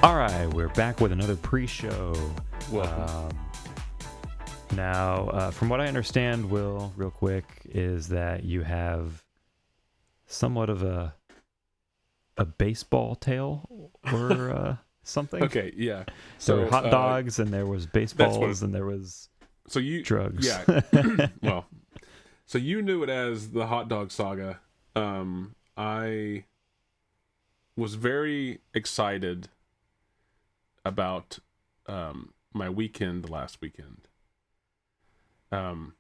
All right, we're back with another pre-show. Welcome. Now, from what I understand, Will, real quick, is that you have somewhat of a baseball tale or something. Okay, yeah. So there were hot dogs, and there was baseballs, and there was drugs. Yeah. Well, so you knew it as the hot dog saga. I was very excited about my weekend last weekend. I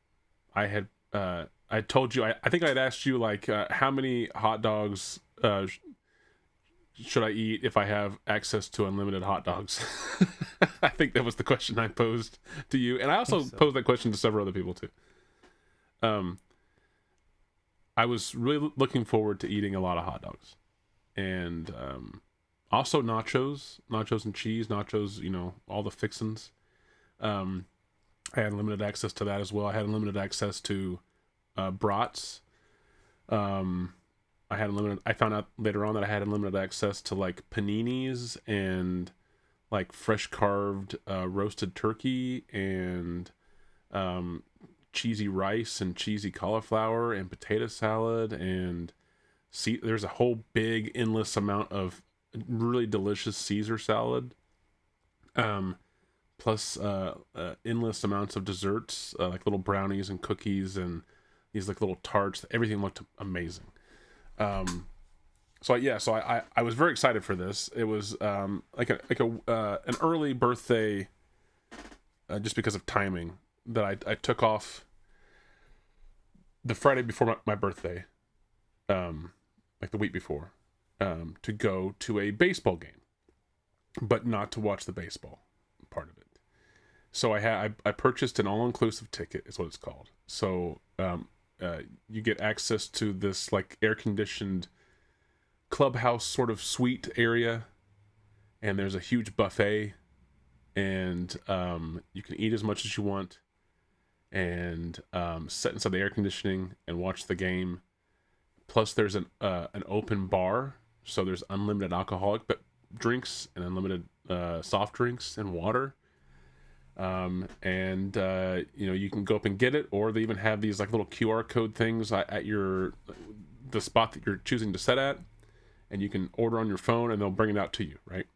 told you, I think I'd asked you like how many hot dogs should I eat if I have access to unlimited hot dogs? I think that was the question I posed to you, and I also posed that question to several other people too. I was really looking forward to eating a lot of hot dogs, and also nachos and cheese, nachos, you know, all the fixins. I had limited access to that as well. I had unlimited access to brats. I found out later on that I had unlimited access to like paninis and like fresh carved roasted turkey and cheesy rice and cheesy cauliflower and potato salad, and there's a whole big endless amount of really delicious Caesar salad, plus endless amounts of desserts, like little brownies and cookies and these like little tarts. Everything looked amazing. So I was very excited for this. It was an early birthday, just because of timing, that I took off the Friday before my birthday, like the week before, to go to a baseball game, but not to watch the baseball part of it. So I purchased an all-inclusive ticket, is what it's called. So you get access to this like air-conditioned clubhouse sort of suite area, and there's a huge buffet, and you can eat as much as you want, and sit inside the air conditioning and watch the game. Plus there's an open bar, so there's unlimited alcoholic drinks and unlimited soft drinks and water. You know, you can go up and get it, or they even have these like little QR code things at the spot that you're choosing to sit at, and you can order on your phone and they'll bring it out to you, right?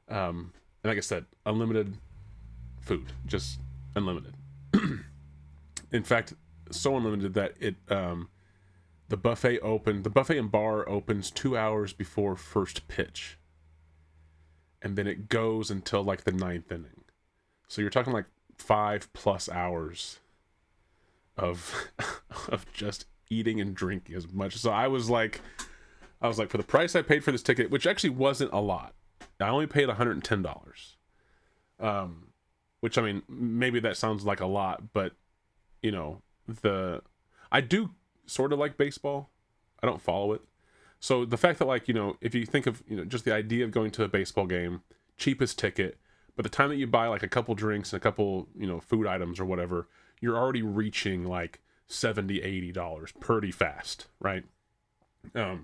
And like I said, unlimited food, just unlimited. In fact, so unlimited that the buffet and bar opens 2 hours before first pitch, and then it goes until like the 9th inning. So you're talking like 5+ hours of just eating and drinking as much. So I was like, for the price I paid for this ticket, which actually wasn't a lot, I only paid $110. Which, I mean, maybe that sounds like a lot, but you know, I do sort of like baseball. I don't follow it. So the fact that, like, you know, if you think of, you know, just the idea of going to a baseball game, cheapest ticket, but the time that you buy like a couple drinks and a couple, you know, food items or whatever, you're already reaching like $70-$80 pretty fast, right? Of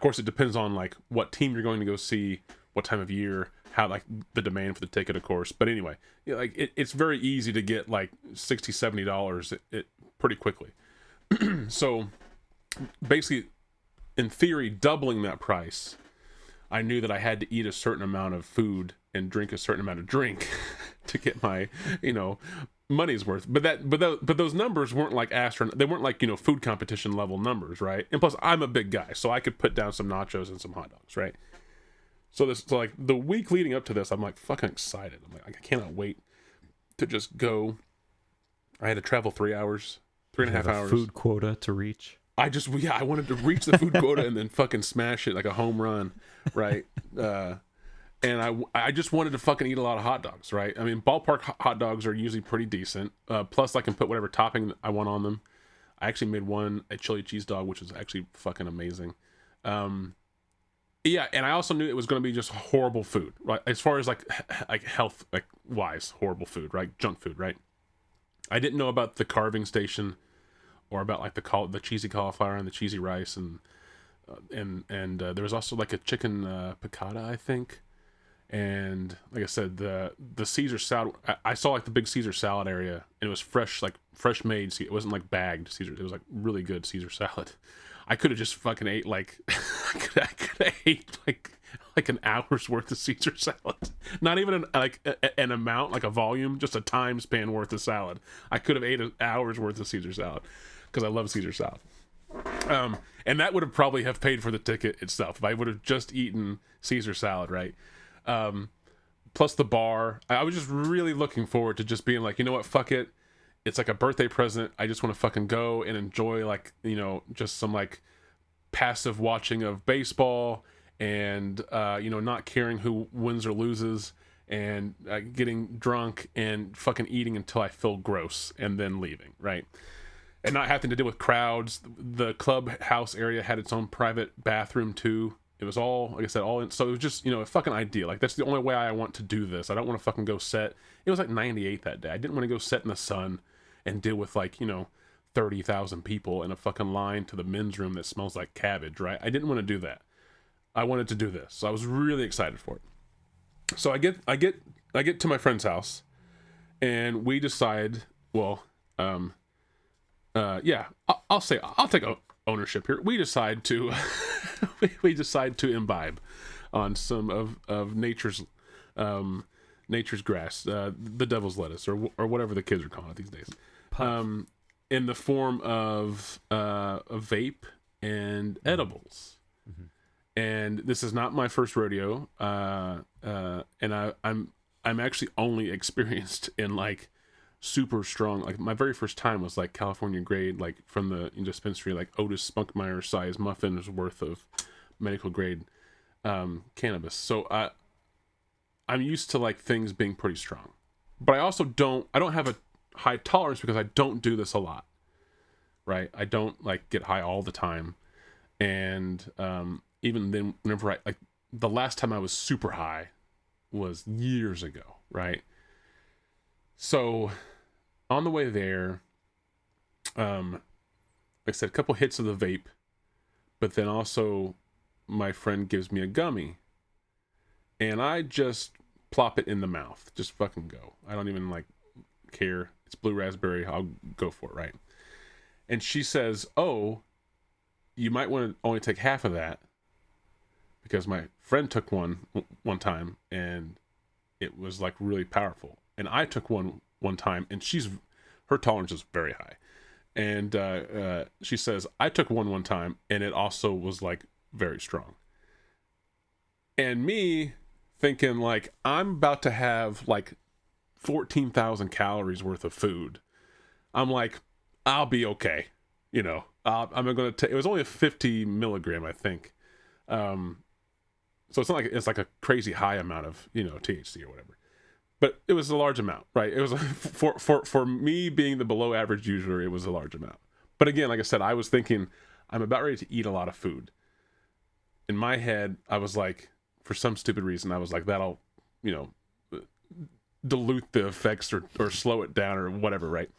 course, it depends on like what team you're going to go see, what time of year, how like the demand for the ticket, of course. But anyway, you know, like it's very easy to get like $60-$70 it pretty quickly. So basically, in theory, doubling that price, I knew that I had to eat a certain amount of food and drink a certain amount of drink to get my, you know, money's worth. But those numbers weren't like they weren't like, you know, food competition level numbers, right? And plus, I'm a big guy, so I could put down some nachos and some hot dogs, right? So like the week leading up to this, I'm like fucking excited. I'm like, I cannot wait to just go. I had to travel 3 hours, 3.5 hours. Food quota to reach. I wanted to reach the food quota and then fucking smash it like a home run, right? And I just wanted to fucking eat a lot of hot dogs, right? I mean, ballpark hot dogs are usually pretty decent. Plus, I can put whatever topping I want on them. I actually made a chili cheese dog, which is actually fucking amazing. Yeah, and I also knew it was going to be just horrible food, right? As far as like health wise, horrible food, right? Junk food, right? I didn't know about the carving station, or about like the cheesy cauliflower and the cheesy rice, and there was also like a chicken piccata, I think. And like I said, the Caesar salad, I saw like the big Caesar salad area, and it was fresh, like fresh made. It wasn't like bagged Caesar. It was like really good Caesar salad. I could have just fucking ate like I could have ate like an hour's worth of Caesar salad. Not even an amount, like a volume, just a time span worth of salad. I could have ate an hour's worth of Caesar salad because I love Caesar salad. And that would have probably have paid for the ticket itself if I would have just eaten Caesar salad, right? Plus the bar. I was just really looking forward to just being like, you know what, fuck it. It's like a birthday present. I just want to fucking go and enjoy, like, you know, just some like passive watching of baseball and, you know, not caring who wins or loses, and getting drunk and fucking eating until I feel gross and then leaving, right? And not having to deal with crowds. The clubhouse area had its own private bathroom too. It was all, like I said, all in. So it was just, you know, a fucking ideal. Like, that's the only way I want to do this. I don't want to fucking go set. It was like 98 that day. I didn't want to go set in the sun and deal with, like, you know, 30,000 people in a fucking line to the men's room that smells like cabbage, right? I didn't want to do that. I wanted to do this. So I was really excited for it. So I get to my friend's house, and we decide, well, yeah, I'll say, I'll take ownership here. We decide to we decide to imbibe on some of nature's grass, the devil's lettuce, or whatever the kids are calling it these days, in the form of a vape and edibles. Mm-hmm. And this is not my first rodeo, and I'm actually only experienced in like super strong, like my very first time was like California grade, like from the dispensary, like Otis Spunkmeyer size muffins worth of medical grade cannabis. So I'm used to like things being pretty strong, but I also don't have a high tolerance because I don't do this a lot, right? I don't like get high all the time. And even then, whenever I, like, the last time I was super high was years ago, right? So on the way there, like I said, a couple hits of the vape, but then also my friend gives me a gummy, and I just plop it in the mouth. Just fucking go. I don't even like care. It's blue raspberry. I'll go for it, right? And she says, "Oh, you might want to only take half of that, because my friend took one time and it was like really powerful. And I took one time, and her tolerance is very high. And she says, I took one time, and it also was like very strong." And me thinking like, I'm about to have like 14,000 calories worth of food. I'm like, I'll be okay. You know, I'm going to take, it was only a 50 milligram, I think. So it's not like it's like a crazy high amount of, you know, THC or whatever. But it was a large amount, right? It was for me being the below average user, it was a large amount. But again, like I said, I was thinking I'm about ready to eat a lot of food. In my head, I was like, for some stupid reason, I was like, that'll, you know, dilute the effects or slow it down or whatever, right?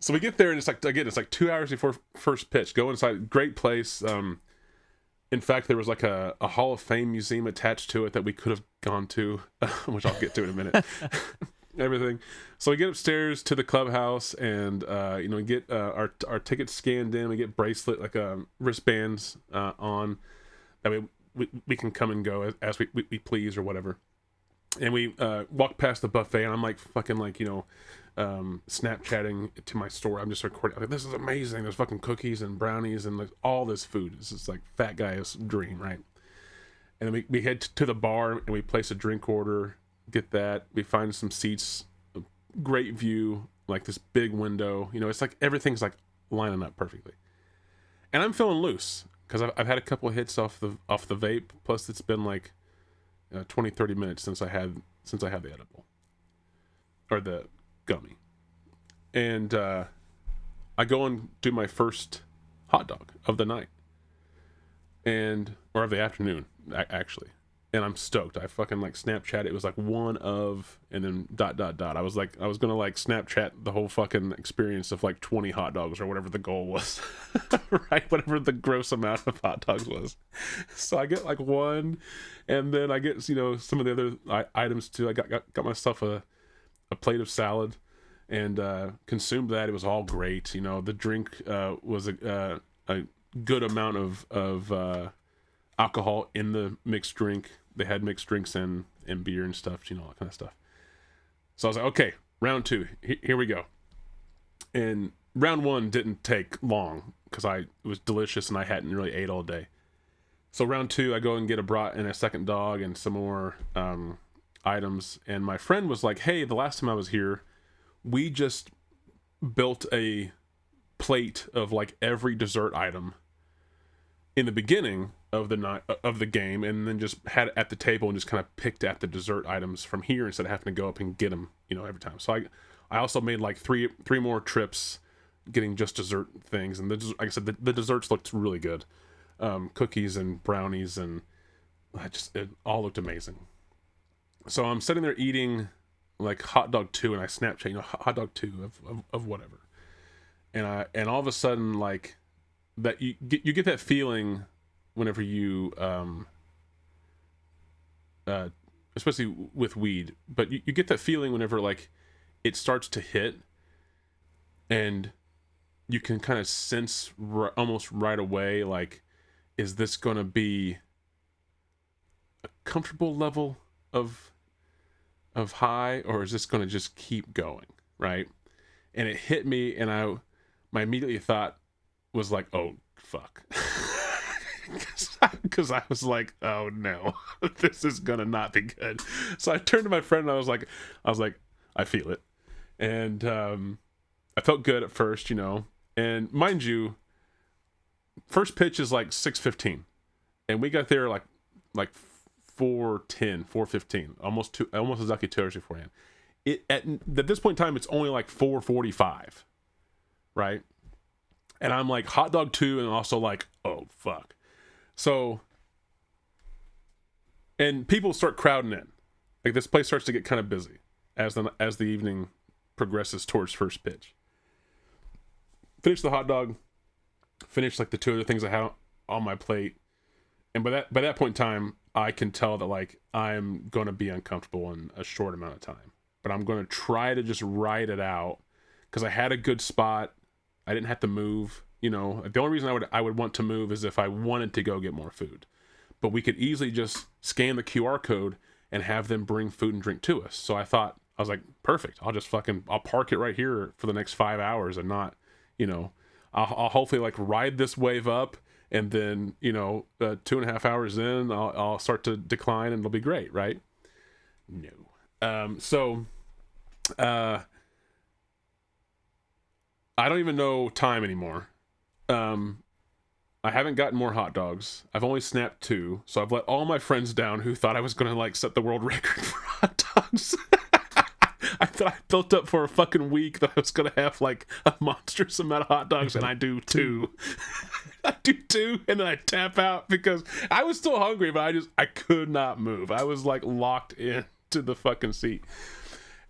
So we get there, and it's like, again, it's like 2 hours before first pitch. Go inside, great place. In fact, there was like a Hall of Fame museum attached to it that we could have gone to, which I'll get to in a minute. Everything. So we get upstairs to the clubhouse, and you know, we get our tickets scanned in. We get bracelet, like wristbands on, that we can come and go as we please or whatever. And we walk past the buffet, and I'm like fucking like, you know, Snapchatting to my store. I'm just recording. I'm like, this is amazing. There's fucking cookies and brownies and like all this food. This is like fat guy's dream, right? And then we head to the bar, and we place a drink order. Get that. We find some seats. A great view, like this big window. You know, it's like everything's like lining up perfectly. And I'm feeling loose because I've had a couple of hits off the vape. Plus, it's been like 20-30 minutes since I had the edible or the gummy. And I go and do my first hot dog of the night, or of the afternoon, actually. and I'm stoked. I fucking like Snapchat. It was like one of, and then ... I was like, I was gonna like Snapchat the whole fucking experience of like 20 hot dogs or whatever the goal was, right? Whatever the gross amount of hot dogs was. So I get like one, and then I get, you know, some of the other items too. I got myself a plate of salad, and consumed that. It was all great. You know, the drink was a good amount of alcohol in the mixed drink. They had mixed drinks and beer and stuff, you know, all that kind of stuff. So I was like, okay, round two, here we go. And round one didn't take long because it was delicious and I hadn't really ate all day. So round two, I go and get a brat and a second dog and some more items. And my friend was like, hey, the last time I was here, we just built a plate of like every dessert item in the beginning of the night of the game, and then just had it at the table and just kind of picked at the dessert items from here instead of having to go up and get them, you know, every time. So I also made like three more trips getting just dessert things, and like I said, the desserts looked really good. Cookies and brownies, and it all looked amazing. So I'm sitting there eating like hot dog 2, and I Snapchat, you know, hot dog 2 of whatever, and all of a sudden, like, that you get that feeling whenever you especially with weed, but you get that feeling whenever like it starts to hit, and you can kind of sense almost right away, like, is this gonna be a comfortable level of high, or is this gonna just keep going, right? And it hit me, and my immediate thought was like, oh fuck. Because I was like, oh no, this is gonna not be good. So I turned to my friend and I was like, I feel it. And I felt good at first, you know, and mind you, first pitch is like 6:15, and we got there like 4:10, 4:15, almost exactly 2 hours beforehand. At this point in time, it's only like 4:45, right? And I'm like, hot dog 2, and also like, oh fuck. So, and people start crowding in. Like, this place starts to get kind of busy as the evening progresses towards first pitch. Finish the hot dog, finish like the 2 other things I had on my plate, and by that point in time, I can tell that like I'm gonna be uncomfortable in a short amount of time. But I'm gonna try to just ride it out because I had a good spot. I didn't have to move. You know, the only reason I would want to move is if I wanted to go get more food. But we could easily just scan the QR code and have them bring food and drink to us. So I was like, perfect. I'll park it right here for the next 5 hours and not, you know, I'll hopefully like ride this wave up, and then, you know, 2.5 hours in, I'll start to decline and it'll be great, right? No. So I don't even know time anymore. I haven't gotten more hot dogs. I've only snapped 2, so I've let all my friends down who thought I was gonna like set the world record for hot dogs. I thought I built up for a fucking week that I was gonna have like a monstrous amount of hot dogs, and I do 2. I do 2, and then I tap out because I was still hungry, but I could not move. I was like locked into the fucking seat.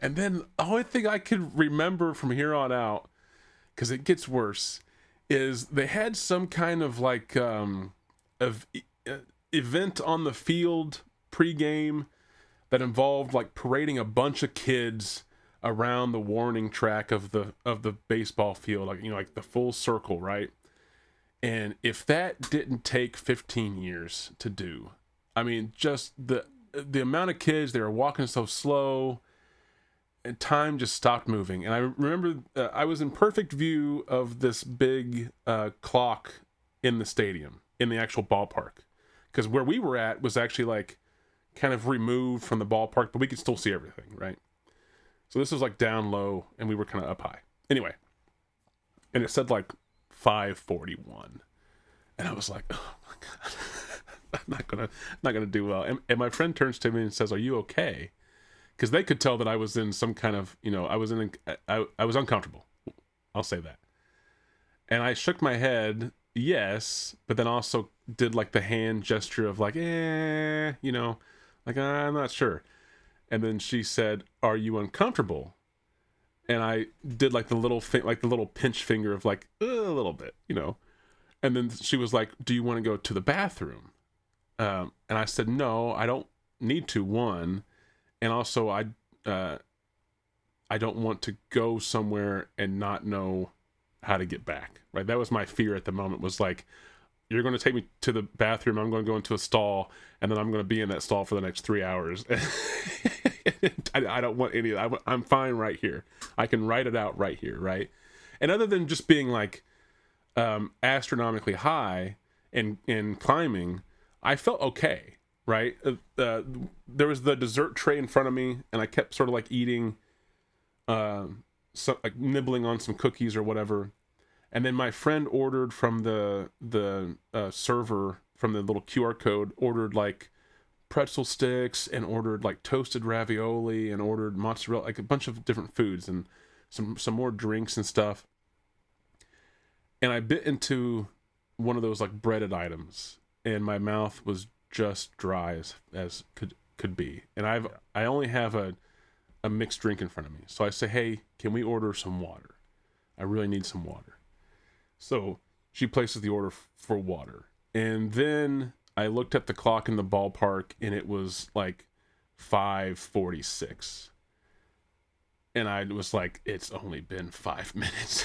And then the only thing I could remember from here on out, because it gets worse, is they had some kind of like event on the field pregame that involved like parading a bunch of kids around the warning track of the baseball field, like, you know, like the full circle, right? And if that didn't take 15 years to do, I mean, just the amount of kids, they were walking so slow, and time just stopped moving. And I remember I was in perfect view of this big clock in the stadium, in the actual ballpark, because where we were at was actually like kind of removed from the ballpark, but we could still see everything, right? So this was like down low, and we were kind of up high. Anyway, and it said like 5:41, and I was like, oh my god, I'm not gonna do well. And my friend turns to me and says, "Are you okay?" Because they could tell that I was in some kind of, you know, I was uncomfortable. I'll say that. And I shook my head, yes, but then also did like the hand gesture of like, you know, like I'm not sure. And then she said, "Are you uncomfortable?" And I did like the little like the little pinch finger of like a little bit, you know. And then she was like, "Do you want to go to the bathroom?" And I said, "No, I don't need to. One, and also I don't want to go somewhere and not know how to get back." Right? That was my fear at the moment. Was like, you're going to take me to the bathroom. I'm going to go into a stall, and then I'm going to be in that stall for the next 3 hours. I don't want any of that. I'm fine right here. I can write it out right here, right? And other than just being like astronomically high and climbing, I felt okay, right? There was the dessert tray in front of me, and I kept sort of like eating, like nibbling on some cookies or whatever. And then my friend ordered from the server, from the little QR code, ordered like pretzel sticks and ordered like toasted ravioli and ordered mozzarella, like a bunch of different foods and some more drinks and stuff. And I bit into one of those like breaded items, and my mouth was just dry as could be. And I only have a mixed drink in front of me. So I say, "Hey, can we order some water? I really need some water." So she places the order for water. And then I looked at the clock in the ballpark, and it was like 5:46. And I was like, it's only been 5 minutes.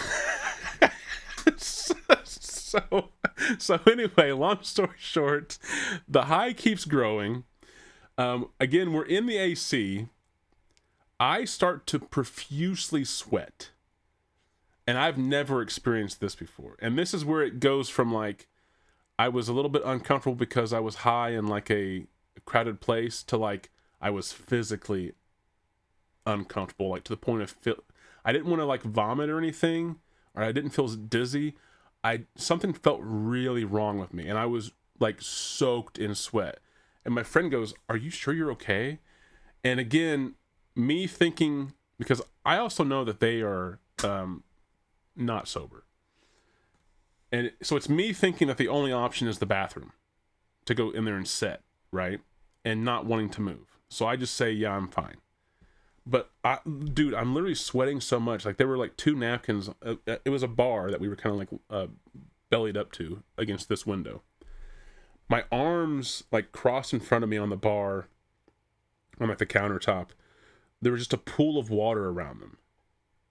So anyway, long story short, the high keeps growing. Again, we're in the AC. I start to profusely sweat. And I've never experienced this before. And this is where it goes from like, I was a little bit uncomfortable because I was high in like a crowded place, to like, I was physically uncomfortable, like to the point of I didn't want to like vomit or anything, or I didn't feel dizzy. Something felt really wrong with me, and I was like soaked in sweat. And my friend goes, "Are you sure you're okay?" And again, me thinking, because I also know that they are not sober. And so it's me thinking that the only option is the bathroom, to go in there and sit, right? And not wanting to move. So I just say, "Yeah, I'm fine." But dude, I'm literally sweating so much. Like there were like 2 napkins. It was a bar that we were kind of like bellied up to against this window. My arms like crossed in front of me on the bar, on like the countertop. There was just a pool of water around them.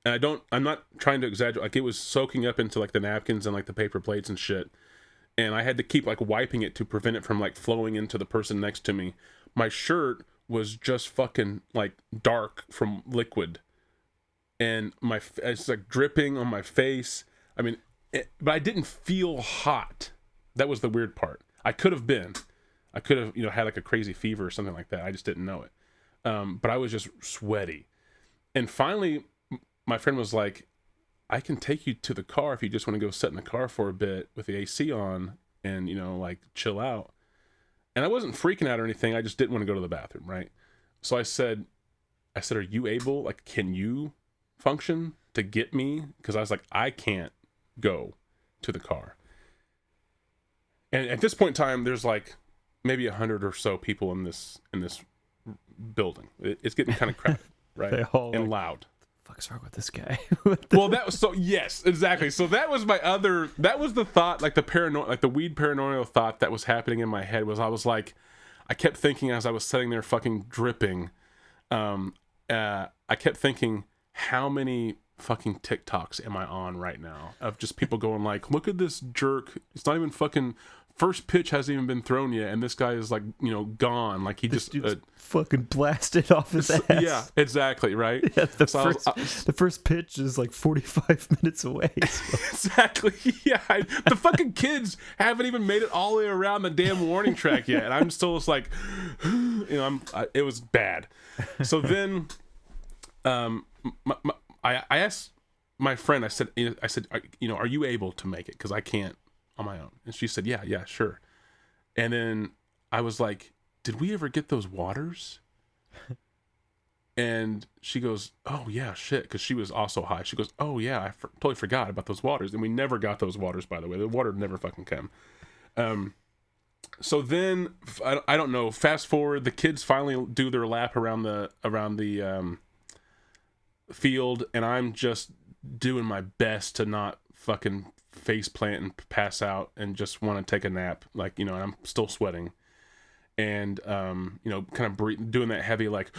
And I'm not trying to exaggerate. Like it was soaking up into like the napkins and like the paper plates and shit. And I had to keep like wiping it to prevent it from like flowing into the person next to me. My shirt was just fucking like dark from liquid, and it's like dripping on my face. I mean, but I didn't feel hot. That was the weird part. I could have, you know, had like a crazy fever or something like that. I just didn't know it. But I was just sweaty. And finally, my friend was like, "I can take you to the car if you just want to go sit in the car for a bit with the AC on and, you know, like chill out." And I wasn't freaking out or anything. I just didn't want to go to the bathroom, right? So I said, "Are you able, like, can you function to get me?" Because I was like, I can't go to the car. And at this point in time, there's like maybe 100 or so people in this building. It's getting kind of crowded, right? They all and like, loud. "Fuck's wrong with this guy?" Well, that was so, yes, exactly. So that was that was the thought, like the weed paranoia thought that was happening in my head. Was I was like, I kept thinking as I was sitting there fucking dripping, I kept thinking, how many fucking TikToks am I on right now of just people going like, "Look at this jerk. It's not even fucking, first pitch hasn't even been thrown yet, and this guy is like, you know, gone. Like he This just dude's fucking blasted off his ass." Yeah, exactly, right? Yeah, So the first pitch is like 45 minutes away. So. Exactly. Yeah, the fucking kids haven't even made it all the way around the damn warning track yet, and I'm still just like, you know, it was bad. So then, I asked my friend. I said, you know, "Are you able to make it? Because I can't on my own." And she said, yeah, sure. And then I was like, "Did we ever get those waters?" And she goes, "Oh yeah, shit," because she was also high. She goes, "Oh yeah, I totally forgot about those waters." And we never got those waters, by the way. The water never fucking came. So then I don't know. Fast forward, the kids finally do their lap around the field, and I'm just doing my best to not fucking face plant and pass out and just want to take a nap, like, you know, and I'm still sweating, and you know, kind of doing that heavy, like,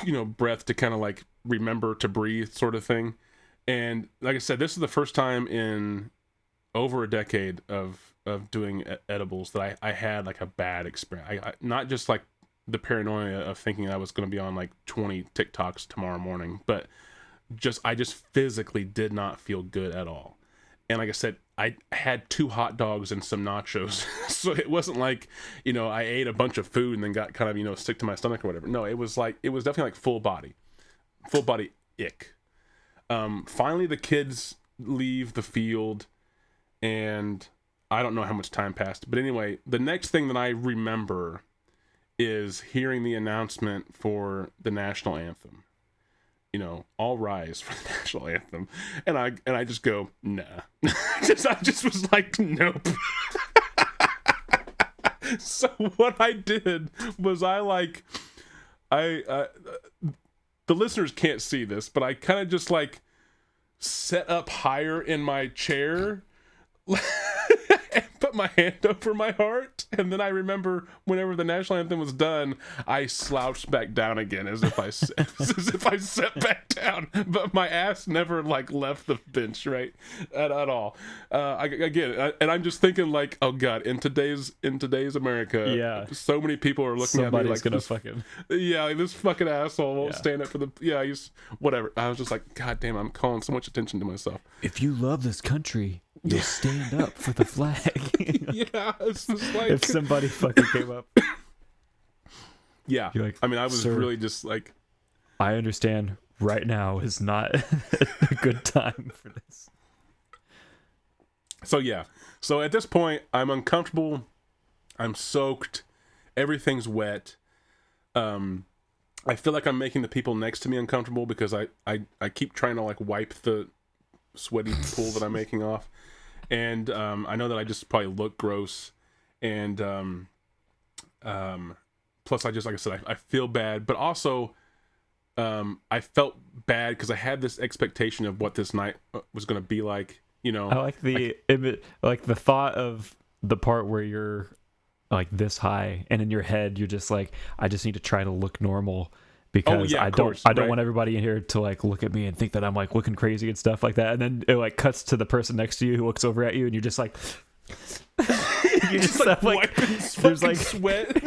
you know, breath to kind of like remember to breathe sort of thing. And like I said, this is the first time in over a decade of doing edibles that I had like a bad experience. I not just like the paranoia of thinking I was going to be on like 20 TikToks tomorrow morning, but I just physically did not feel good at all. And like I said, I had 2 hot dogs and some nachos. So it wasn't like, you know, I ate a bunch of food and then got kind of, you know, sick to my stomach or whatever. No, it was definitely like full body ick. Finally the kids leave the field, and I don't know how much time passed, but anyway, the next thing that I remember is hearing the announcement for the national anthem. You know, all rise for the national anthem, and I just go, nah. I just was like, nope. So what I did was the listeners can't see this, but I kind of just like set up higher in my chair and put my hand over my heart, and then I remember whenever the national anthem was done, I slouched back down again as if I sat back down, but my ass never like left the bench, right, at all. And I'm just thinking like, oh god, in today's America, Yeah, so many people are looking at me like, gonna this, fucking like this fucking asshole won't Yeah. stand up for the he's whatever. I was just like, god damn, I'm calling so much attention to myself. if you love this country, you'll stand up for the flag. Yeah, it's just like, If somebody fucking came up, yeah. you're like, I mean, I was "Sir, really just like, I understand right now is not a good time for this. so yeah. So at this point, I'm uncomfortable. I'm soaked. Everything's wet. I feel like I'm making the people next to me uncomfortable because I keep trying to like wipe the sweaty pool that I'm making off. And I know that I just probably look gross. And plus I just, like I said, I feel bad. But also I felt bad because I had this expectation of what this night was going to be like. You know, I like the like the thought of the part where you're like this high, and in your head you're just like, I just need to try to look normal because I don't want everybody in here to like look at me and think that I'm like looking crazy and stuff like that. And then it like cuts to the person next to you who looks over at you, and you're just like, you just like wiping there's like sweat,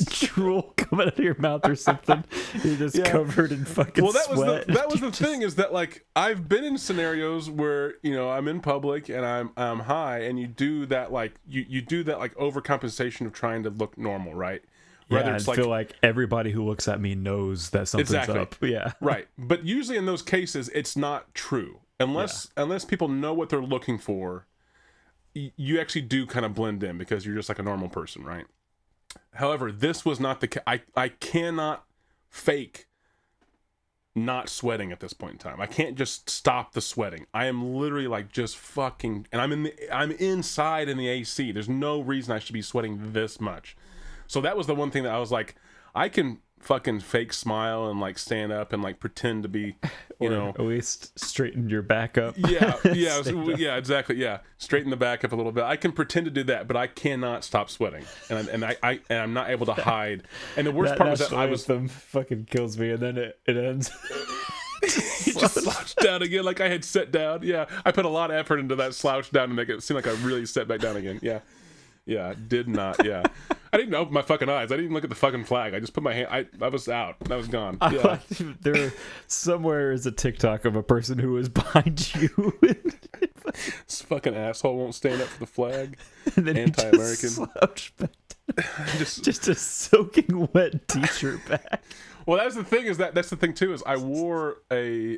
drool coming out of your mouth or something. You're just covered in fucking sweat. That was the thing, is that like I've been in scenarios where, you know, I'm in public and I'm high, and you do that like you do that like overcompensation of trying to look normal, right? Yeah, I feel like everybody who looks at me knows that something's up. Yeah, right. But usually in those cases, it's not true unless people know what they're looking for. You actually do kind of blend in because you're just like a normal person, right? However, this was not the case. I cannot fake not sweating at this point in time. I can't just stop the sweating. I am literally like just fucking, and I'm inside in the AC. There's no reason I should be sweating this much. So that was the one thing that I was like, I can fucking fake smile and like stand up and like pretend to be, you know, at least straighten your back up. Yeah, exactly. Yeah, straighten the back up a little bit. I can pretend to do that, but I cannot stop sweating, and I'm not able to hide. And the worst part was that I was fucking kills me, and then it ends. just slouched down again, like I had sat down. Yeah, I put a lot of effort into that slouch down to make it seem like I really sat back down again. Yeah, did not. Yeah, I didn't open my fucking eyes. I didn't even look at the fucking flag. I just put my hand. I was out. I was gone. Yeah. There somewhere is a TikTok of a person who is behind you. This fucking asshole won't stand up for the flag. And then Anti-American. Just a soaking wet t-shirt back. Well, that's the thing. That's the thing too. Is I wore a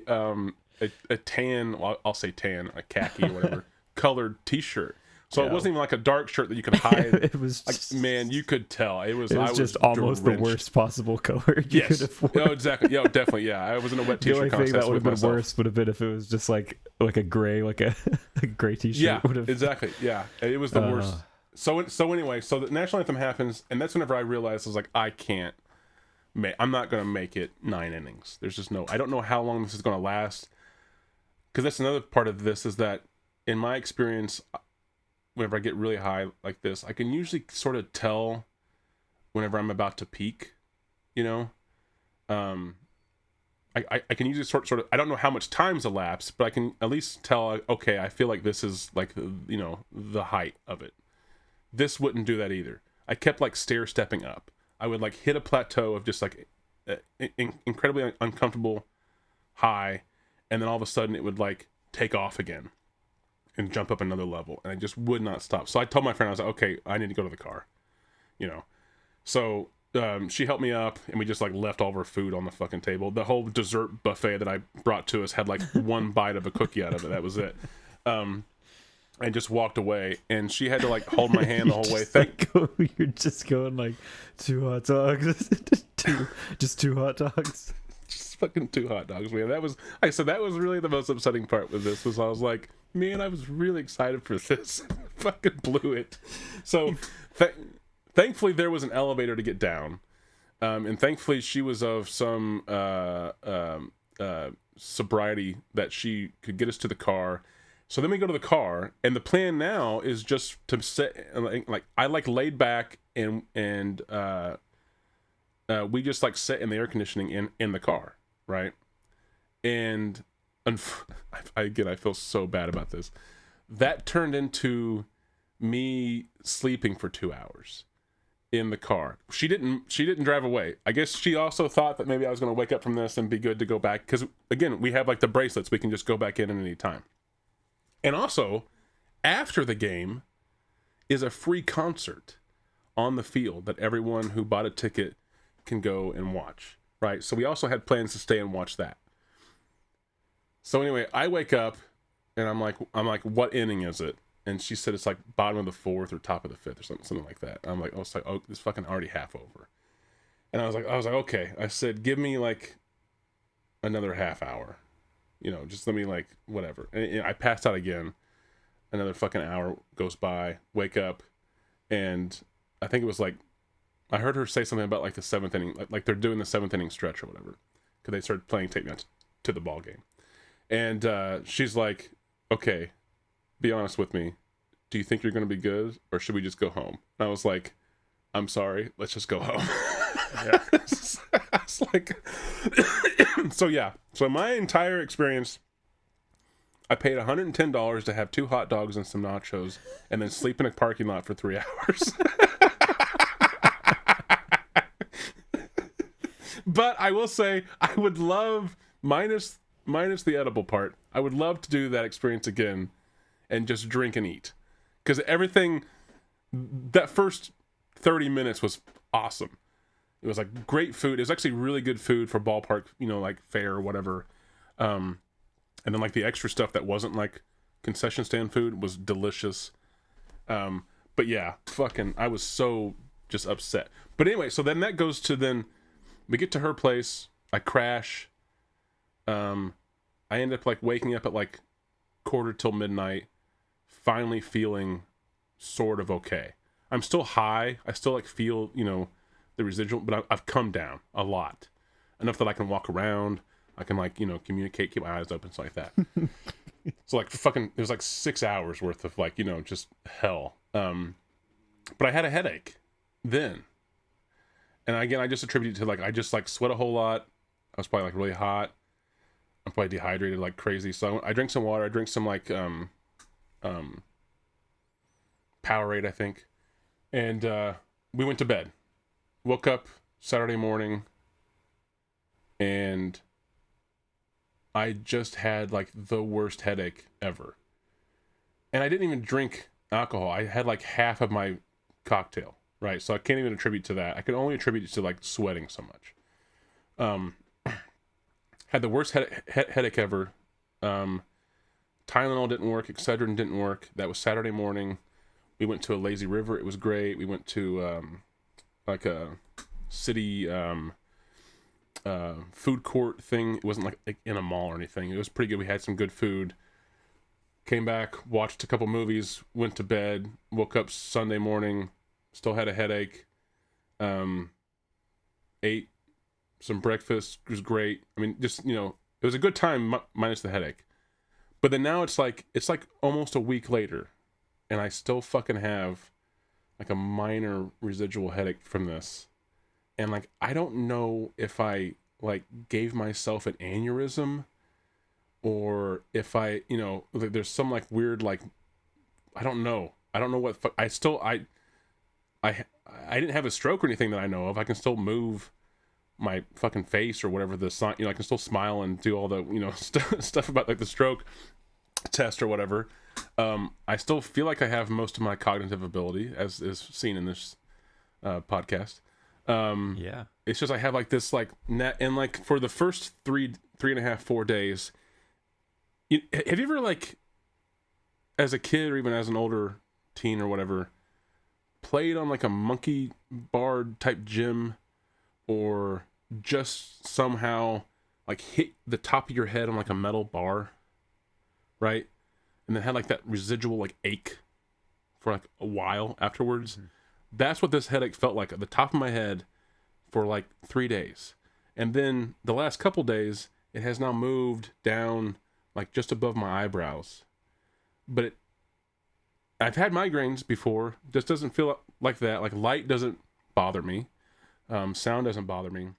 tan. Well, I'll say tan, a khaki or whatever colored t-shirt. So it wasn't even like a dark shirt that you could hide. It was like, just, man, you could tell. It was just almost drenched. the worst possible color you could have worn. Oh, exactly. Yeah, definitely. Yeah, I was in a wet t-shirt. The only thing that would have been myself. worse would have been if it was just like a gray, like a gray t-shirt. Yeah, would have... exactly. Yeah, it was the worst. So anyway, so the national anthem happens, and that's whenever I realized I was like, I'm not gonna make it 9 innings. There's just no. I don't know how long this is gonna last, because that's another part of this is that, in my experience, whenever I get really high like this, I can usually sort of tell whenever I'm about to peak. You know, I can usually sort of. I don't know how much time's elapsed, but I can at least tell. Okay, I feel like this is like the height of it. This wouldn't do that either. I kept like stair stepping up. I would like hit a plateau of just like incredibly uncomfortable high, and then all of a sudden it would like take off again and jump up another level, and I just would not stop. So I told my friend, I was like, okay, I need to go to the car, So she helped me up, and we just like left all of our food on the fucking table. The whole dessert buffet that I brought to us had like one bite of a cookie out of it. That was it. And just walked away, and she had to like hold my hand the whole way. You're just going like 2 hot dogs, just 2 hot dogs, just fucking 2 hot dogs, man. That was really the most upsetting part with this. Was I was like, man, I was really excited for this. Fucking blew it. So thankfully there was an elevator to get down, and thankfully she was of some sobriety that she could get us to the car. So then we go to the car, and the plan now is just to sit, like I like laid back and we just like sit in the air conditioning in the car, right? And again, I feel so bad about this. That turned into me sleeping for 2 hours in the car. She didn't drive away. I guess she also thought that maybe I was going to wake up from this and be good to go back, because again, we have like the bracelets, we can just go back in at any time. And also, after the game is a free concert on the field that everyone who bought a ticket can go and watch, right? So we also had plans to stay and watch that. So anyway, I wake up and I'm like, what inning is it? And she said it's like bottom of the 4th or top of the 5th or something like that. I'm like, oh, it's fucking already half over. And I was like, okay. I said, give me like another half hour. Just let me like whatever. And I passed out again. Another fucking hour goes by. Wake up, and I think it was like I heard her say something about like the 7th inning, like they're doing the 7th inning stretch or whatever, because they started playing Take Me Out to the ball game. And she's like, "Okay, be honest with me. Do you think you're going to be good, or should we just go home?" And I was like, "I'm sorry. Let's just go home." Yeah. I was like, so my entire experience, I paid $110 to have 2 hot dogs and some nachos, and then sleep in a parking lot for 3 hours. But I will say, I would love, minus the edible part, I would love to do that experience again and just drink and eat, because everything, that first 30 minutes was awesome. It was like great food. It was actually really good food for ballpark, like fare or whatever. And then like the extra stuff that wasn't like concession stand food was delicious. But yeah, fucking, I was so just upset. But anyway, so then that goes to, then we get to her place. I crash. I end up like waking up at like 1:45 midnight, finally feeling sort of okay. I'm still high. I still like feel, the residual, but I've come down a lot, enough that I can walk around. I can like, communicate, keep my eyes open, stuff like that. So like fucking, it was like 6 hours worth of like, just hell. But I had a headache then. And again, I just attribute it to like, I just like sweat a whole lot. I was probably like really hot. I'm probably dehydrated like crazy. So I drank some water. I drank some like, Powerade, I think. And, we went to bed. Woke up Saturday morning, and I just had like the worst headache ever. And I didn't even drink alcohol. I had like half of my cocktail, right? So I can't even attribute to that. I can only attribute it to like sweating so much. Had the worst headache ever. Tylenol didn't work. Excedrin didn't work. That was Saturday morning. We went to a lazy river. It was great. We went to like a city food court thing. It wasn't like in a mall or anything. It was pretty good. We had some good food. came back, watched a couple movies, went to bed, woke up Sunday morning, still had a headache, ate some breakfast, it was great. I mean, just, you know, it was a good time minus the headache. But then now it's like almost a week later, and I still fucking have like a minor residual headache from this. And like, I don't know if I like gave myself an aneurysm, or if I, you know, there's some like weird, like, I don't know what, I didn't have a stroke or anything that I know of. I can still move my fucking face or whatever the sign, you know, I can still smile and do all the, you know, stuff about like the stroke test or whatever. I still feel like I have most of my cognitive ability, as is seen in this podcast. Yeah, it's just I have like this like net, and like for the first 3.5, 4 days, have you ever, like, as a kid or even as an older teen or whatever, played on like a monkey bar type gym, or just somehow like hit the top of your head on like a metal bar, right? And then had like that residual like ache for like a while afterwards. Mm-hmm. That's what this headache felt like at the top of my head for like 3 days. And then the last couple days, it has now moved down like just above my eyebrows. But I've had migraines before. Just doesn't feel like that. Like light doesn't bother me. Sound doesn't bother me.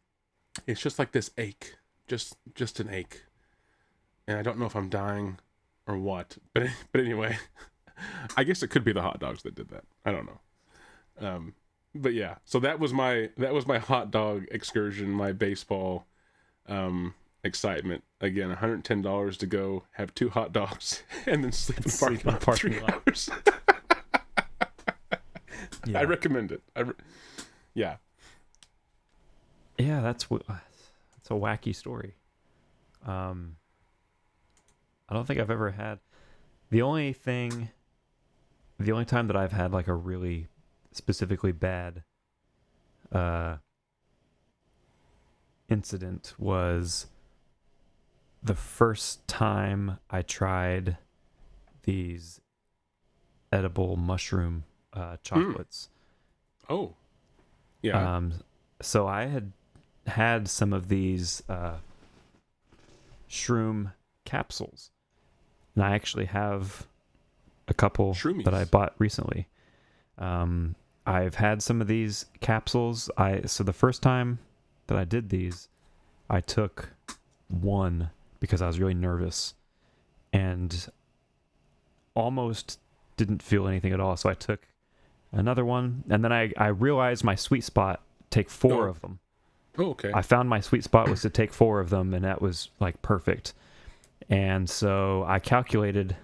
It's just like this ache, just an ache. And I don't know if I'm dying or what. But anyway, I guess it could be the hot dogs that did that. I don't know. But yeah, so that was my hot dog excursion, my baseball excitement. Again, $110 to go have 2 hot dogs and then sleep in the parking lot for 3 hours. Yeah. I recommend it. Yeah. Yeah, that's a wacky story. I don't think I've ever had the only time that I've had like a really specifically bad incident was the first time I tried these edible mushroom chocolates. Oh, yeah. So I had some of these shroom capsules, and I actually have a couple Shroomies that I bought recently. I've had some of these capsules. So the first time that I did these, I took one because I was really nervous and almost didn't feel anything at all. So I took another one, and then I realized my sweet spot, take 4 of them. Oh, okay. I found my sweet spot was to take 4 of them, and that was like perfect. And so I calculated,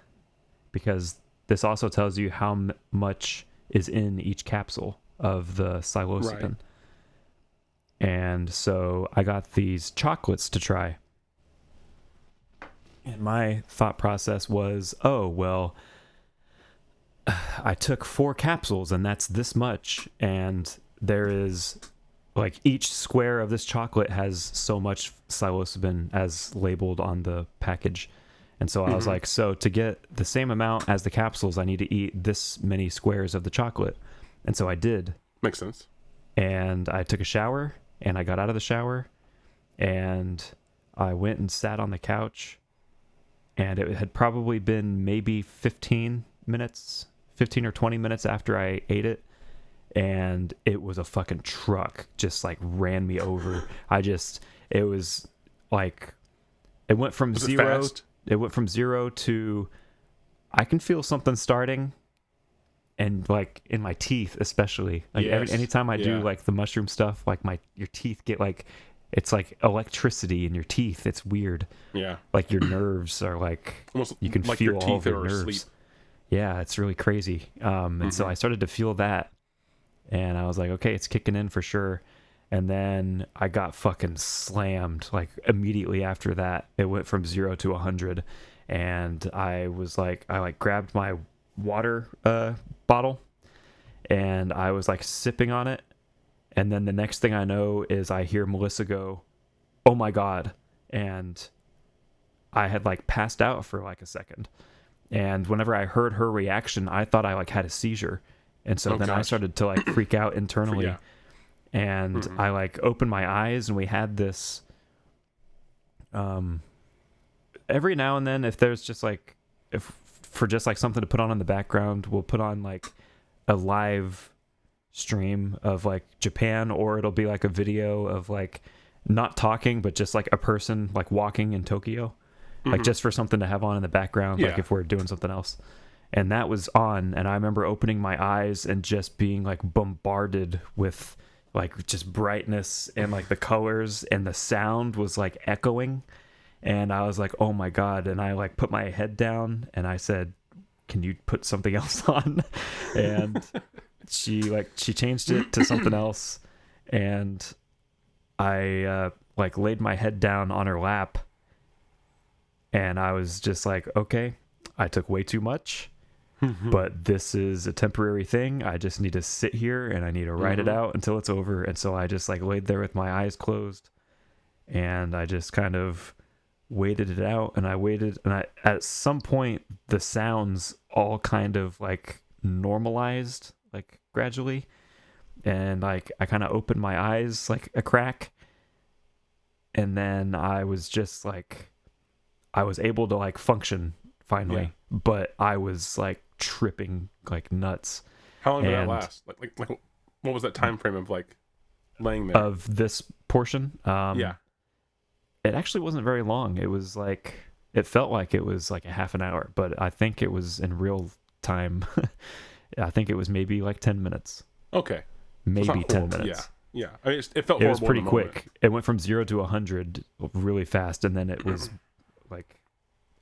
because this also tells you how much is in each capsule of the psilocybin. Right. And so I got these chocolates to try. And my thought process was, oh, well, I took 4 capsules and that's this much. And there is, like, each square of this chocolate has so much psilocybin as labeled on the package. And so I was like, so to get the same amount as the capsules, I need to eat this many squares of the chocolate. And so I did. Makes sense. And I took a shower, and I got out of the shower, and I went and sat on the couch, and it had probably been maybe 15 or 20 minutes after I ate it, and it was a fucking truck just like ran me over. It was like, it went from zero. It went from 0 to, I can feel something starting, and like in my teeth especially. Like anytime I do like the mushroom stuff, like your teeth get like, it's like electricity in your teeth. It's weird. Yeah. Like your nerves are like, almost you can like feel all of your nerves. Asleep. Yeah, it's really crazy. And so I started to feel that, and I was like, okay, it's kicking in for sure. And then I got fucking slammed like immediately after that. It went from 0 to 100, and I grabbed my water bottle, and I was like sipping on it. And then the next thing I know is I hear Melissa go, "Oh my God." And I had like passed out for like a second. And whenever I heard her reaction, I thought I like had a seizure. And so then I started to like freak out internally. Yeah. And I like opened my eyes, and we had this every now and then, if there's just like, if for just like something to put on in the background, we'll put on like a live stream of like Japan, or it'll be like a video of like not talking, but just like a person like walking in Tokyo, like just for something to have on in the background, like if we're doing something else. And that was on, and I remember opening my eyes and just being like bombarded with like just brightness and like the colors, and the sound was like echoing, and I was like, oh my God. And I like put my head down and I said, can you put something else on? And she changed it to something else, and I like laid my head down on her lap, and I was just like, okay, I took way too much, but this is a temporary thing. I just need to sit here and I need to ride it out until it's over. And so I just like laid there with my eyes closed, and I just kind of waited it out, and I waited, and I, at some point the sounds all kind of like normalized, like gradually, and like I kind of opened my eyes like a crack, and then I was just like, I was able to like function finally, but I was like tripping like nuts. How long did that last? Like what was that time frame of like laying there of this portion? It actually wasn't very long. It was like, it felt like it was like a half an hour, but I think it was in real time. I think it was maybe like 10 minutes. Okay. Maybe 10 minutes. Yeah. I mean, it felt horrible. It was pretty quick. It went from 0 to 100 really fast, and then it was like,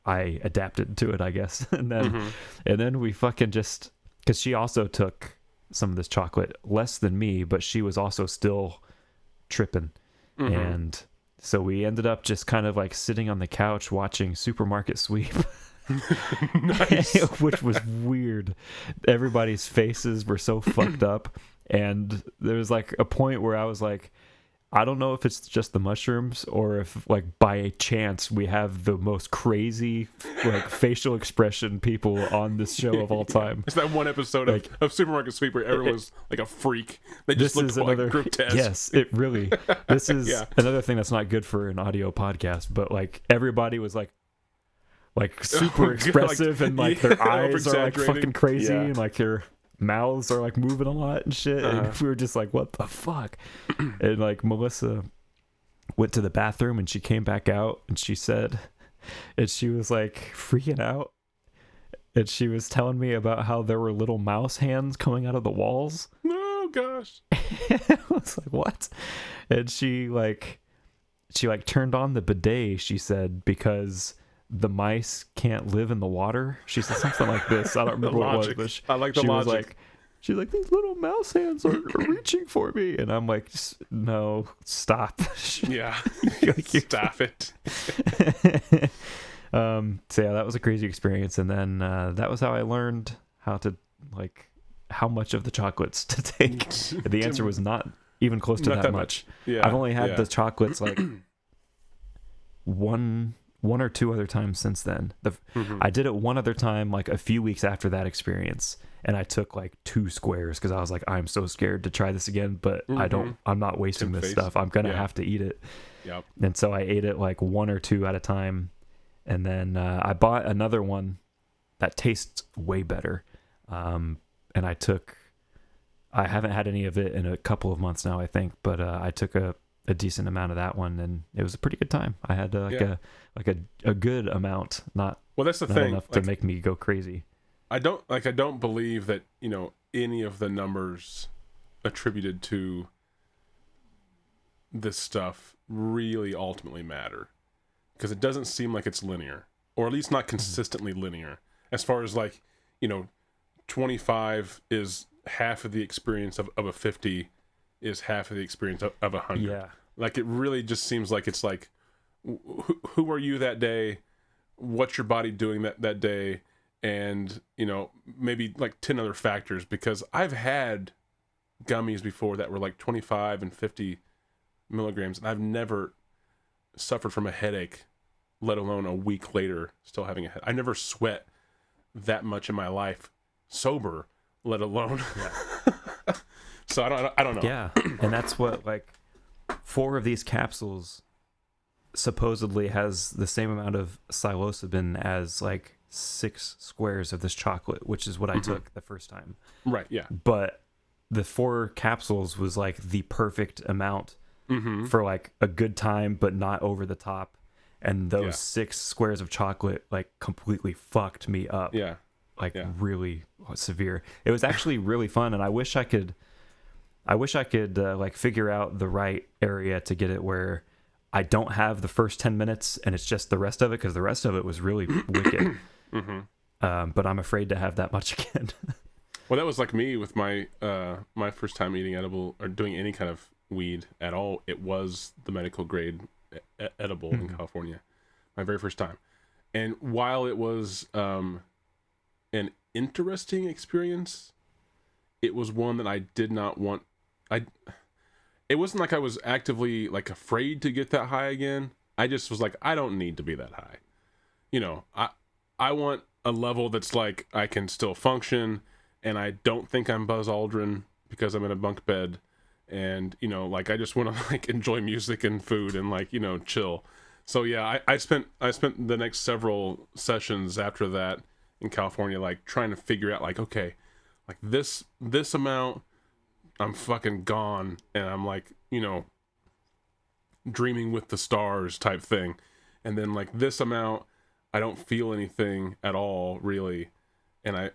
I adapted to it, I guess. And then we fucking just, because she also took some of this chocolate, less than me, but she was also still tripping. And so we ended up just kind of like sitting on the couch watching Supermarket Sweep. Nice. Which was weird. Everybody's faces were so fucked up, and there was like a point where I was like, I don't know if it's just the mushrooms, or if like by chance we have the most crazy like facial expression people on this show of all time. It's that one episode like, of Supermarket Sweep where everyone's like a freak. They just look like grotesque. Yes, it really. This is another thing that's not good for an audio podcast, but like everybody was like super expressive, and like their eyes are like fucking crazy, and like their mouths are like moving a lot and shit. And we were just like, what the fuck? And like Melissa went to the bathroom, and she came back out, and she said, and she was like freaking out, and she was telling me about how there were little mouse hands coming out of the walls. Oh gosh. I was like, what? And she turned on the bidet, she said, because the mice can't live in the water. She said something like this. I don't remember what it was, but I like the logic. She's like, these little mouse hands are reaching for me. And I'm like, no, stop. Yeah. Stop it. So yeah, that was a crazy experience. And then that was how I learned how to like, how much of the chocolates to take. The answer was not even close to that much. Yeah. I've only had the chocolates like one or two other times since then. I did it one other time like a few weeks after that experience, and I took like 2 squares because I was like, I'm so scared to try this again, but I'm not wasting this stuff. I'm gonna have to eat it. Yep. And so I ate it like 1 or 2 at a time, and then I bought another one that tastes way better, and I haven't had any of it in a couple of months now, I think, but I took a decent amount of that one, and it was a pretty good time. I had a good amount, not that's the not thing, enough to make me go crazy. I don't believe that, you know, any of the numbers attributed to this stuff really ultimately matter, because it doesn't seem like it's linear, or at least not consistently linear, as far as like, you know, 25 is half of the experience of a 50 is half of the experience of 100. Yeah. Like, it really just seems like it's like, who are you that day? What's your body doing that day? And, you know, maybe like 10 other factors, because I've had gummies before that were like 25 and 50 milligrams, and I've never suffered from a headache, let alone a week later still having a headache. I never sweat that much in my life sober, let alone. Yeah. So I don't know. Yeah, and that's what, like, 4 of these capsules supposedly has the same amount of psilocybin as like 6 squares of this chocolate, which is what I took the first time. Right. Yeah. But the 4 capsules was like the perfect amount for like a good time, but not over the top. And those 6 squares of chocolate like completely fucked me up. Yeah. Like really severe. It was actually really fun, and I wish I could like figure out the right area to get it where I don't have the first 10 minutes and it's just the rest of it, because the rest of it was really wicked. But I'm afraid to have that much again. Well, that was like me with my my first time eating edible or doing any kind of weed at all. It was the medical grade edible in California, my very first time. And while it was an interesting experience, it was one that I did not want. It wasn't like I was actively like afraid to get that high again. I just was like, I don't need to be that high. You know, I want a level that's like I can still function, and I don't think I'm Buzz Aldrin because I'm in a bunk bed, and you know, like I just want to like enjoy music and food and like, you know, chill. So yeah, I spent the next several sessions after that in California like trying to figure out like, okay, like this amount, I'm fucking gone, and I'm like, you know, dreaming with the stars type thing. And then like this amount, I don't feel anything at all really, and I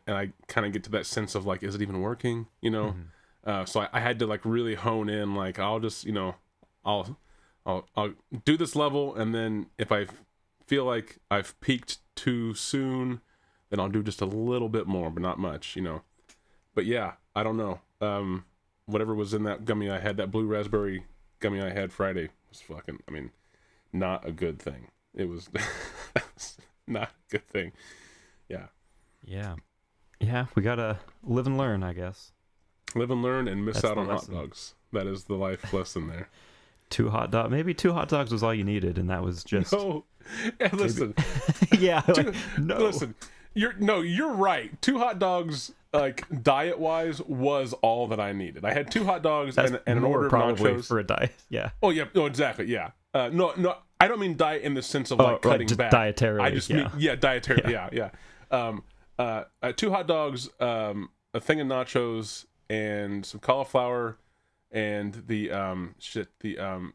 kind of get to that sense of like, is it even working, you know? So I had to like really hone in, like I'll just, you know, I'll do this level, and then if I feel like I've peaked too soon, then I'll do just a little bit more, but not much, you know. But yeah, I don't know. Whatever was in that gummy I had, that blue raspberry gummy I had Friday, was fucking, I mean, not a good thing. It was not a good thing. Yeah. Yeah, we gotta live and learn, I guess. Live and learn and miss out on hot dogs. That is the life lesson there. 2 hot dogs. Maybe 2 hot dogs was all you needed, and that was just... No. Yeah, listen. Yeah, like, no. Listen. You're right. 2 hot dogs, like diet wise, was all that I needed. I had 2 hot dogs and an order of nachos for a diet. Yeah. Oh yeah. No, exactly. Yeah. No. I don't mean diet in the sense of like cutting back. Dietarily. I just mean dietarily. Yeah. 2 hot dogs, a thing of nachos, and some cauliflower, and the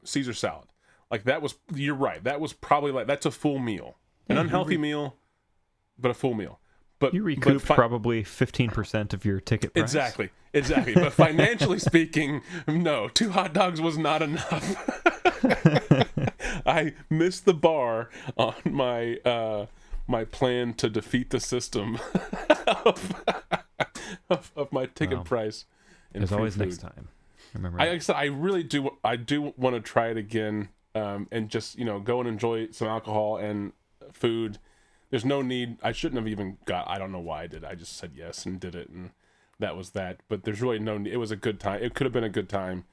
Caesar salad. Like that was. You're right. That was probably like that's a full meal, an unhealthy meal. But a full meal. But you recouped probably 15% of your ticket price. Exactly. But financially speaking, no, 2 hot dogs was not enough. I missed the bar on my my plan to defeat the system of my ticket price. There's always next time. Remember. Like I said, I really do. I do want to try it again, and just, you know, go and enjoy some alcohol and food. There's no need. I shouldn't have even got. I don't know why I did. I just said yes and did it, and that was that. But there's really no need. It was a good time. It could have been a good time,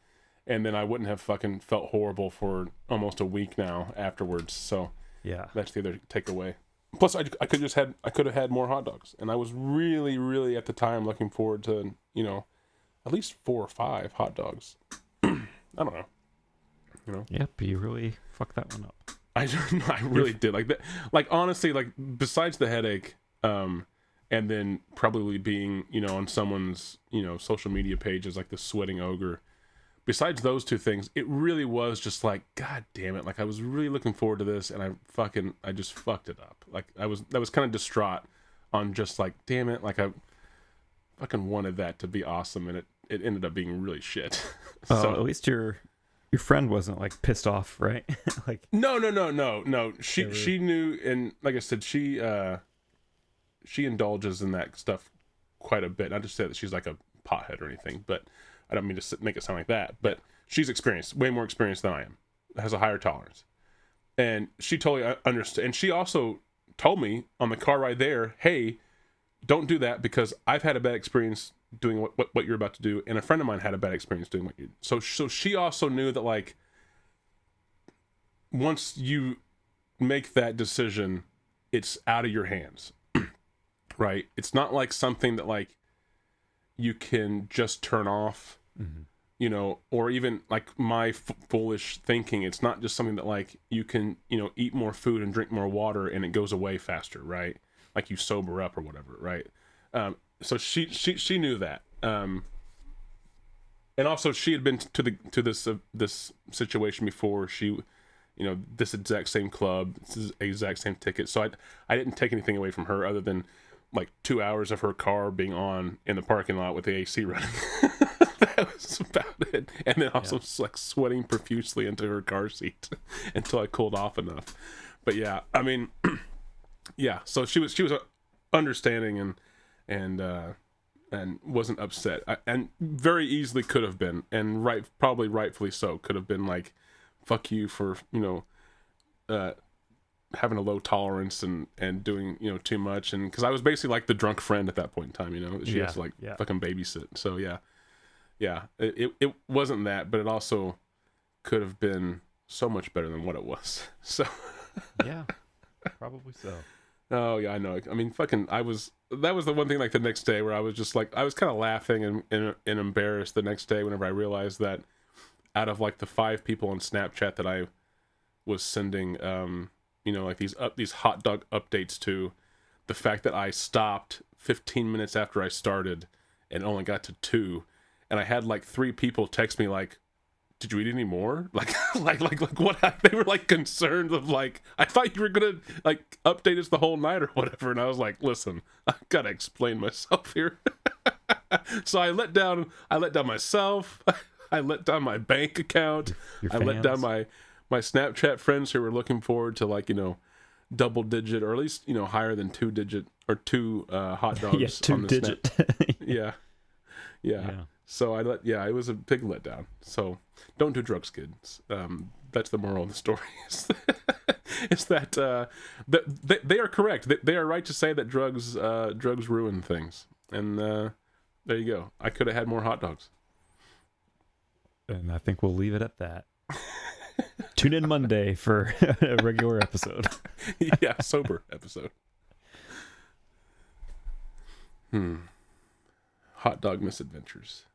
and then I wouldn't have fucking felt horrible for almost a week now afterwards. So yeah, that's the other takeaway. Plus, I could have had more hot dogs, and I was really, really at the time looking forward to, you know, at least 4 or 5 hot dogs. I don't know. You know. Yep, you really fucked that one up. I really did. Like that. Like honestly, like besides the headache, and then probably being, you know, on someone's, you know, social media pages like the sweating ogre. Besides those 2 things, it really was just like, God damn it! Like I was really looking forward to this, and I just fucked it up. Like I was kind of distraught on just like, damn it! Like I fucking wanted that to be awesome, and it ended up being really shit. So at least your friend wasn't like pissed off, right? Like no. She knew, and like I said, she indulges in that stuff quite a bit. Not to say that she's like a pothead or anything, but I don't mean to make it sound like that. But she's experienced, way more experienced than I am. Has a higher tolerance, and she totally understood. And she also told me on the car ride there, "Hey, don't do that because I've had a bad experience doing what you're about to do, and a friend of mine had a bad experience doing what you." So she also knew that like once you make that decision, it's out of your hands. right? It's not like something that like you can just turn off, you know, or even like my foolish thinking. It's not just something that like you can, you know, eat more food and drink more water and it goes away faster, right? Like you sober up or whatever, right? So she knew that, and also she had been to this situation before. She, you know, this exact same club, this exact same ticket. So I didn't take anything away from her other than like 2 hours of her car being on in the parking lot with the AC running. That was about it. And then also like sweating profusely into her car seat until I cooled off enough. But yeah, I mean, yeah. So she was understanding and wasn't upset, and very easily could have been, and probably rightfully so, could have been like, "Fuck you for, you know, having a low tolerance and doing, you know, too much," and because I was basically like the drunk friend at that point in time, you know, she has to like fucking babysit. So yeah, it wasn't that, but it also could have been so much better than what it was. So yeah, probably so. Oh yeah, I know. I mean, that was the one thing, like the next day where I was just like, I was kind of laughing and embarrassed the next day whenever I realized that out of like the 5 people on Snapchat that I was sending, you know, like these hot dog updates to, the fact that I stopped 15 minutes after I started and only got to 2, and I had like 3 people text me like, "Did you eat any more?" Like what? They were like concerned of like, I thought you were gonna like update us the whole night or whatever, and I was like, listen, I gotta explain myself here. So I let down myself. I let down my bank account. I let down my Snapchat friends who were looking forward to, like, you know, double digit, or at least, you know, higher than 2 digit or 2 hot dogs. Yeah, 2 digit. Yeah. So it was a big letdown. So don't do drugs, kids. That's the moral of the story. Is that they are correct. They are right to say that drugs ruin things. And there you go. I could have had more hot dogs. And I think we'll leave it at that. Tune in Monday for a regular episode. Yeah, sober episode. Hot dog misadventures.